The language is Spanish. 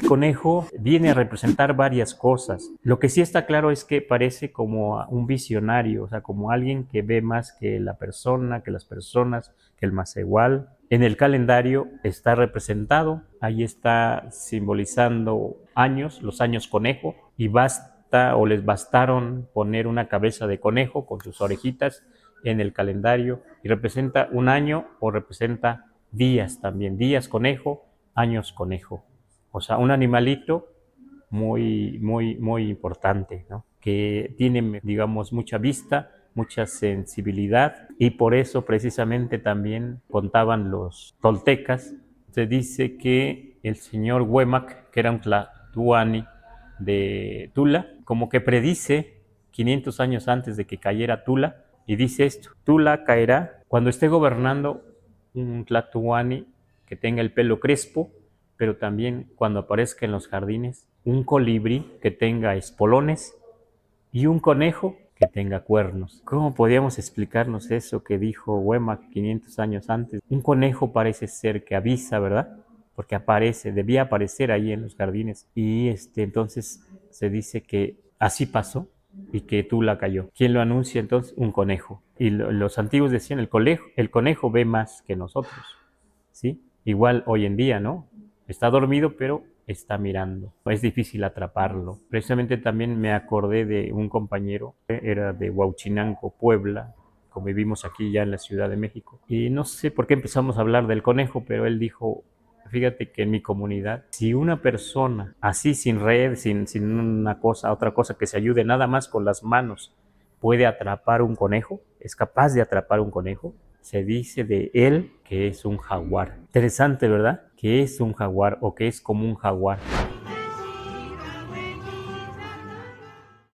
conejo viene a representar varias cosas. Lo que sí está claro es que parece como un visionario, o sea, como alguien que ve más que la persona, que las personas, que el más igual. En el calendario está representado, ahí está simbolizando años, los años conejo, y basta o les bastaron poner una cabeza de conejo con sus orejitas en el calendario y representa un año o representa días también, días conejo, años conejo. O sea, un animalito muy importante, ¿no? Que tiene, digamos, mucha vista, mucha sensibilidad, y por eso precisamente también contaban los toltecas. Se dice que el señor Huemac, que era un tlatoani de Tula, como que predice 500 años antes de que cayera Tula, y dice esto: Tula caerá cuando esté gobernando un tlatoani que tenga el pelo crespo, pero también cuando aparezca en los jardines un colibrí que tenga espolones y un conejo que tenga cuernos. ¿Cómo podíamos explicarnos eso que dijo Huemac 500 años antes? Un conejo parece ser que avisa, ¿verdad? Porque aparece, debía aparecer ahí en los jardines. Y entonces se dice que así pasó y que Tula cayó. ¿Quién lo anuncia entonces? Un conejo. Y los antiguos decían, el conejo ve más que nosotros, ¿sí? Igual hoy en día, ¿no? Está dormido, pero está mirando. Es difícil atraparlo. Precisamente también me acordé de un compañero, era de Huauchinango, Puebla, como vivimos aquí ya en la Ciudad de México. Y no sé por qué empezamos a hablar del conejo, pero él dijo: fíjate que en mi comunidad, si una persona así sin red, sin una cosa, otra cosa que se ayude nada más con las manos, puede atrapar un conejo, es capaz de atrapar un conejo, se dice de él que es un jaguar. Interesante, ¿verdad? Que es un jaguar o que es como un jaguar.